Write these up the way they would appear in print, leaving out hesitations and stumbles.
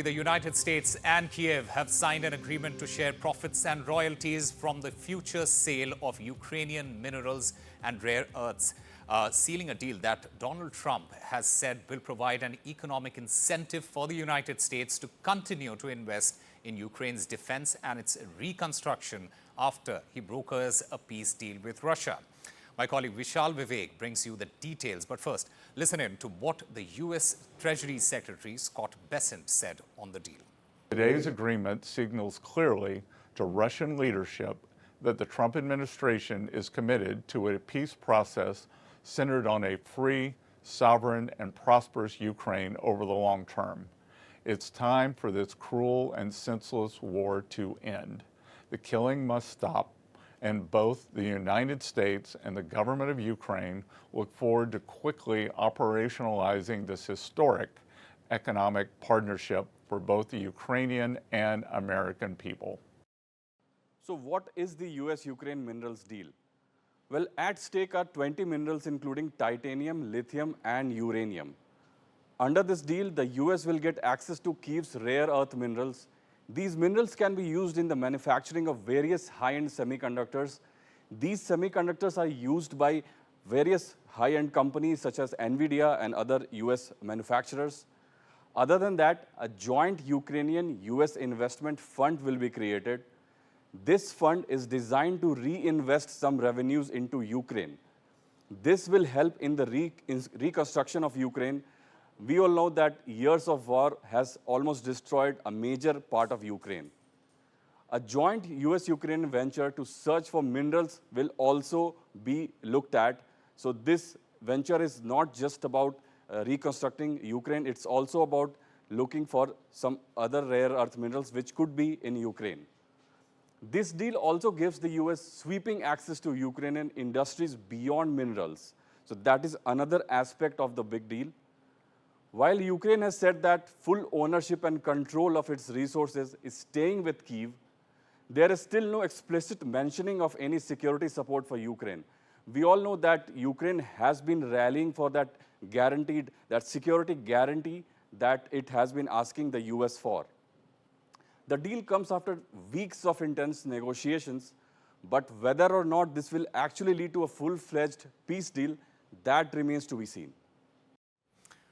The United States and Kyiv have signed an agreement to share profits and royalties from the future sale of Ukrainian minerals and rare earths, sealing a deal that Donald Trump has said will provide an economic incentive for the United States to continue to invest in Ukraine's defense and its reconstruction after he brokers a peace deal with Russia. My colleague Vishal Vivek brings you the details. But first, listen in to what the US Treasury Secretary Scott Bessent said on the deal. Today's agreement signals clearly to Russian leadership that the Trump administration is committed to a peace process centered on a free, sovereign, and prosperous Ukraine over the long term. It's time for this cruel and senseless war to end. The killing must stop, and both the United States and the government of Ukraine look forward to quickly operationalizing this historic economic partnership for both the Ukrainian and American people. So what is the US-Ukraine minerals deal? Well, at stake are 20 minerals including titanium, lithium, and uranium. Under this deal, the US will get access to Kyiv's rare earth minerals. These minerals can be used in the manufacturing of various high-end semiconductors. These semiconductors are used by various high-end companies such as NVIDIA and other US manufacturers. Other than that, a joint Ukrainian-US investment fund will be created. This fund is designed to reinvest some revenues into Ukraine. This will help in the reconstruction of Ukraine. We all know that years of war has almost destroyed a major part of Ukraine. A joint US-Ukraine venture to search for minerals will also be looked at. So this venture is not just about reconstructing Ukraine, it's also about looking for some other rare earth minerals which could be in Ukraine. This deal also gives the US sweeping access to Ukrainian industries beyond minerals. So that is another aspect of the big deal. While Ukraine has said that full ownership and control of its resources is staying with Kyiv, there is still no explicit mentioning of any security support for Ukraine. We all know that Ukraine has been rallying for that security guarantee that it has been asking the US for. The deal comes after weeks of intense negotiations, but whether or not this will actually lead to a full-fledged peace deal, that remains to be seen.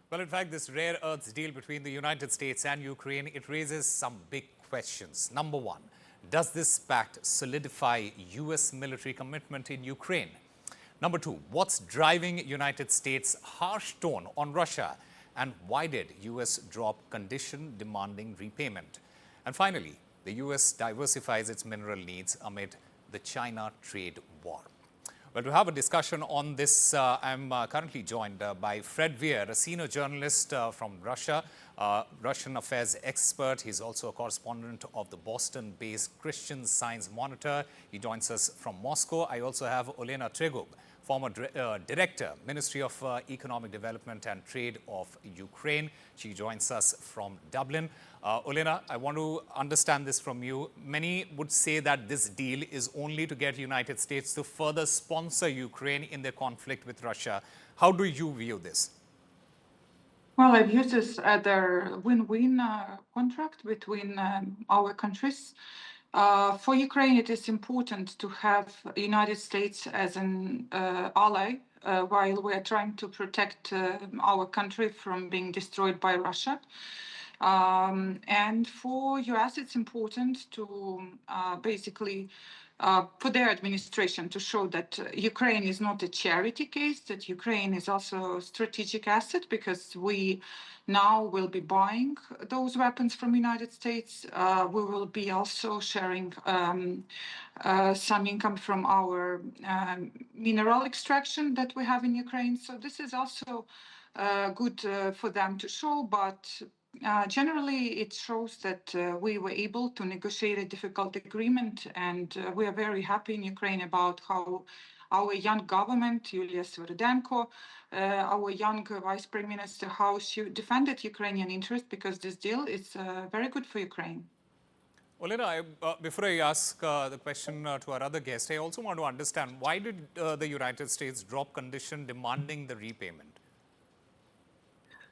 Well, in fact, this rare earths deal between the United States and Ukraine, it raises some big questions. Number one, does this pact solidify US military commitment in Ukraine? Number two, what's driving United States' harsh tone on Russia? And why did US drop condition demanding repayment? And finally, the US diversifies its mineral needs amid the China trade war. Well, to have a discussion on this, I'm currently joined by Fred Weir, a senior journalist from Russia, Russian affairs expert. He's also a correspondent of the Boston-based Christian Science Monitor. He joins us from Moscow. I also have Olena Tregub, former director, Ministry of Economic Development and Trade of Ukraine. She joins us from Dublin. Olena, I want to understand this from you. Many would say that this deal is only to get United States to further sponsor Ukraine in their conflict with Russia. How do you view this? Well, I view this as a win-win contract between our countries. For Ukraine, it is important to have the United States as an ally while we are trying to protect our country from being destroyed by Russia. And for US, it's important to basically for their administration to show that Ukraine is not a charity case, that Ukraine is also a strategic asset, because we now will be buying those weapons from the United States. We will be also sharing some income from our mineral extraction that we have in Ukraine. So this is also good for them to show, but generally, it shows that we were able to negotiate a difficult agreement, and we are very happy in Ukraine about how our young government, Yulia Sviridenko, our young Vice Prime Minister, how she defended Ukrainian interests, because this deal is very good for Ukraine. Olena, before I ask the question to our other guest, I also want to understand, why did the United States drop condition demanding the repayment?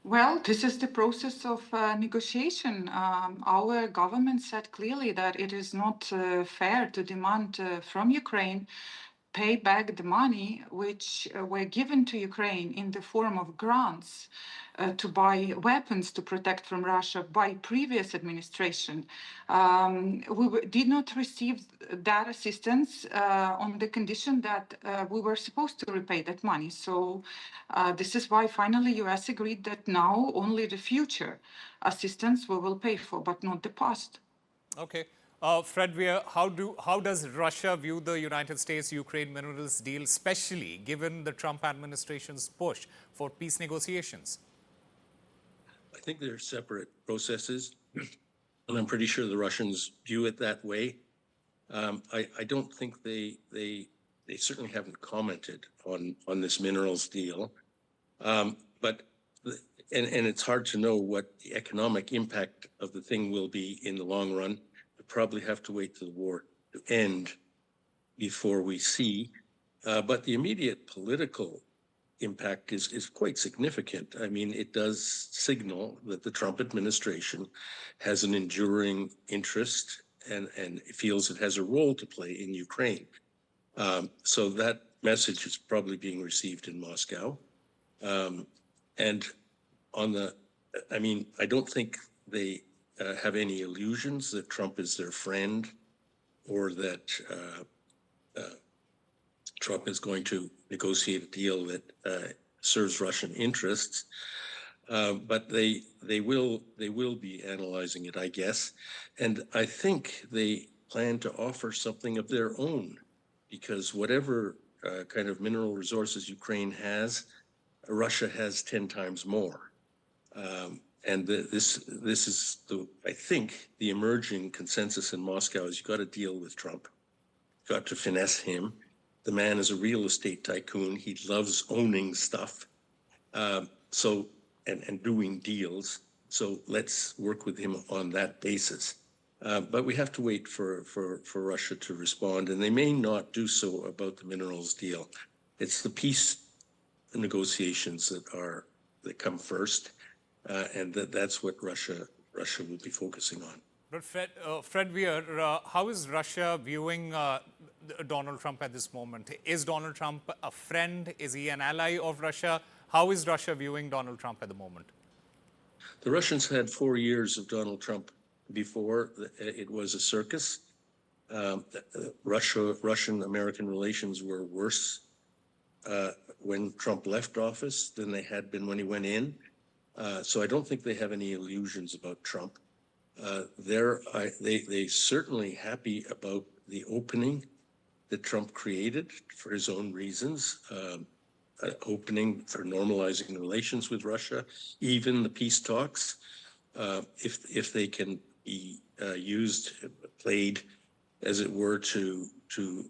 Well, this is the process of negotiation. Our government said clearly that it is not fair to demand from Ukraine pay back the money which were given to Ukraine in the form of grants to buy weapons to protect from Russia by previous administration. Did not receive that assistance on the condition that we were supposed to repay that money. So this is why finally US agreed that now only the future assistance we will pay for, but not the past. Okay. Fred Weir, how does Russia view the United States-Ukraine minerals deal, especially given the Trump administration's push for peace negotiations? I think they're separate processes, and I'm pretty sure the Russians view it that way. I don't think they certainly haven't commented on this minerals deal, but it's hard to know what the economic impact of the thing will be in the long run. We probably have to wait for the war to end before we see. But the immediate political impact is quite significant. I mean, it does signal that the Trump administration has an enduring interest and feels it has a role to play in Ukraine. So that message is probably being received in Moscow. And I don't think they have any illusions that Trump is their friend or that Trump is going to negotiate a deal that serves Russian interests. But they will be analyzing it, I guess. And I think they plan to offer something of their own, because whatever kind of mineral resources Ukraine has, Russia has 10 times more. And this is I think the emerging consensus in Moscow is you've got to deal with Trump. You've got to finesse him. The man is a real estate tycoon. He loves owning stuff. And doing deals. So let's work with him on that basis. But we have to wait for Russia to respond, and they may not do so about the minerals deal. It's the peace negotiations that come first, and that's what Russia will be focusing on. But Fred Weir, how is Russia viewing Donald Trump at this moment? Is Donald Trump a friend? Is he an ally of Russia? How is Russia viewing Donald Trump at the moment? The Russians had 4 years of Donald Trump before. It was a circus. Russian-American relations were worse when Trump left office than they had been when he went in. So I don't think they have any illusions about Trump. They certainly happy about the opening that Trump created for his own reasons. Opening for normalizing relations with Russia, even the peace talks, if they can be played, as it were, to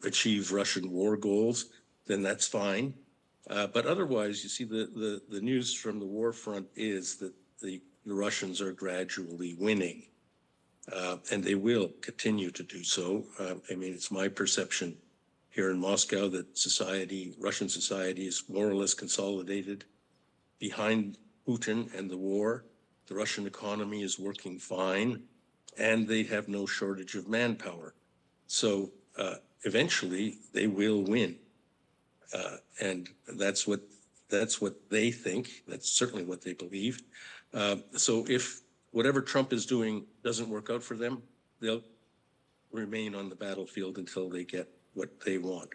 achieve Russian war goals, then that's fine. But otherwise, you see, the news from the war front is that the Russians are gradually winning, and they will continue to do so. I mean, it's my perception here in Moscow that Russian society is more or less consolidated behind Putin and the war. The Russian economy is working fine, and they have no shortage of manpower. So eventually they will win. And that's what they think. That's certainly what they believe. So if whatever Trump is doing doesn't work out for them, they'll remain on the battlefield until they get what they want.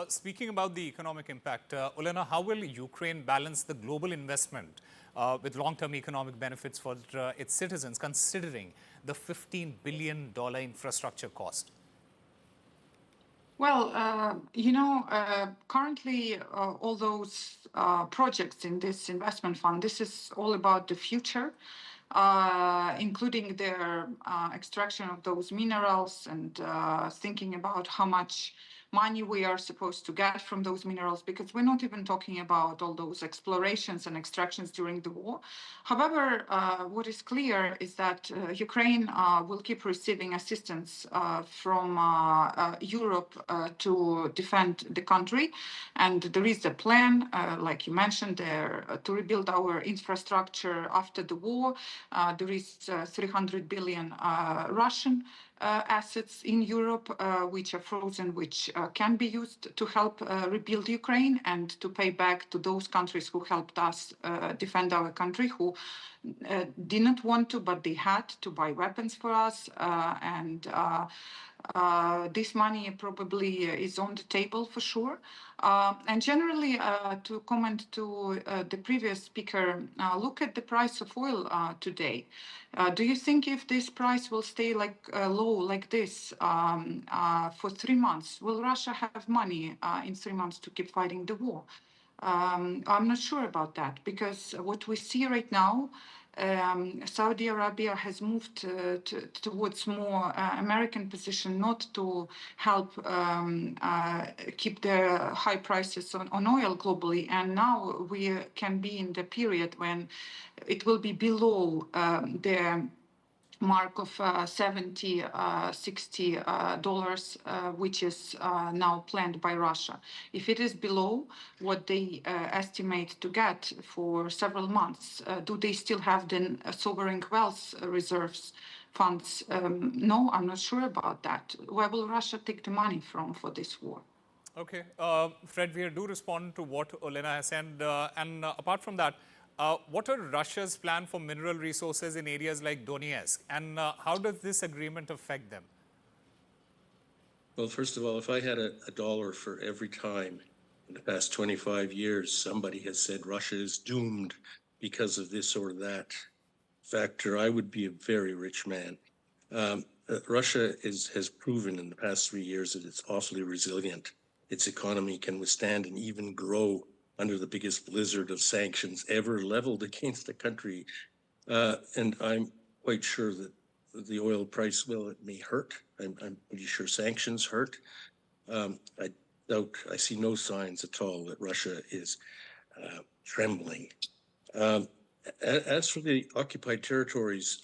Speaking about the economic impact, Olena, how will Ukraine balance the global investment with long-term economic benefits for its citizens, considering the $15 billion infrastructure cost? Well, currently all those projects in this investment fund, this is all about the future, including their extraction of those minerals and thinking about how much money we are supposed to get from those minerals, because we're not even talking about all those explorations and extractions during the war. However, what is clear is that Ukraine will keep receiving assistance from Europe to defend the country. And there is a plan, like you mentioned, there to rebuild our infrastructure after the war. There is 300 billion Russian assets in Europe, which are frozen, which can be used to help rebuild Ukraine and to pay back to those countries who helped us defend our country, who didn't want to, but they had to buy weapons for us. This money probably is on the table for sure. And generally, to comment to the previous speaker, look at the price of oil today. Do you think if this price will stay low like this for 3 months, will Russia have money in 3 months to keep fighting the war? I'm not sure about that, because what we see right now, Saudi Arabia has moved towards more American position, not to help keep the high prices on oil globally. And now we can be in the period when it will be below the mark of $70, $60, which is now planned by Russia. If it is below what they estimate to get for several months, do they still have the sovereign wealth reserves funds? No, I'm not sure about that. Where will Russia take the money from for this war? Okay. Fred, Weir, do respond to what Olena has said. And apart from that, what are Russia's plan for mineral resources in areas like Donetsk, and how does this agreement affect them? Well, first of all, if I had a dollar for every time in the past 25 years somebody has said Russia is doomed because of this or that factor, I would be a very rich man. Russia has proven in the past 3 years that it's awfully resilient. Its economy can withstand and even grow under the biggest blizzard of sanctions ever leveled against the country. And I'm quite sure that the oil price, well, it may hurt. I'm pretty sure sanctions hurt. I see no signs at all that Russia is trembling. As for the occupied territories,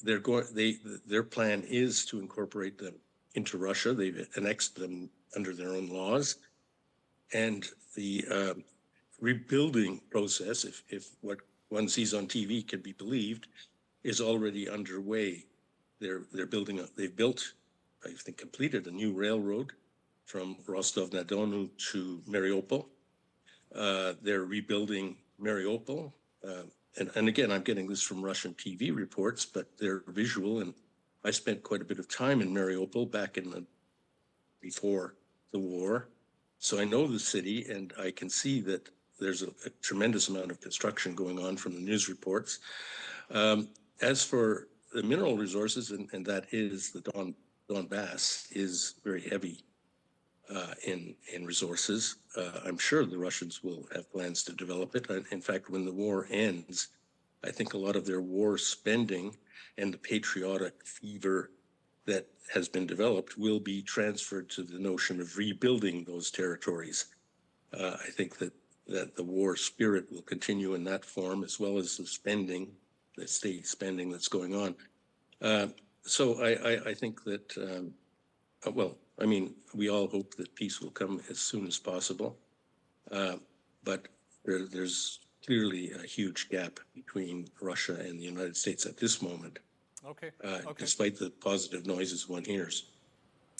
their plan is to incorporate them into Russia. They've annexed them under their own laws. And the rebuilding process, if what one sees on TV can be believed, is already underway. They've built, I think, completed a new railroad from Rostov-na-Donu to Mariupol. They're rebuilding Mariupol. And again, I'm getting this from Russian TV reports, but they're visual. And I spent quite a bit of time in Mariupol back before the war. So I know the city, and I can see that there's a tremendous amount of construction going on from the news reports. As for the mineral resources, and that is the Donbass is very heavy in resources. I'm sure the Russians will have plans to develop it. In fact, when the war ends, I think a lot of their war spending and the patriotic fever that has been developed will be transferred to the notion of rebuilding those territories. I think that the war spirit will continue in that form, as well as the spending, the state spending that's going on. So I think that, well, I mean, we all hope that peace will come as soon as possible. But there's clearly a huge gap between Russia and the United States at this moment. Okay. Despite the positive noises one hears.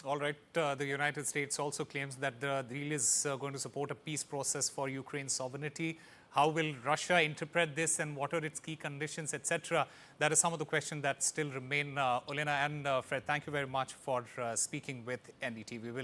All right. The United States also claims that the deal is going to support a peace process for Ukraine's sovereignty. How will Russia interpret this, and what are its key conditions, etc.? That is some of the questions that still remain. Olena and Fred, thank you very much for speaking with NDTV.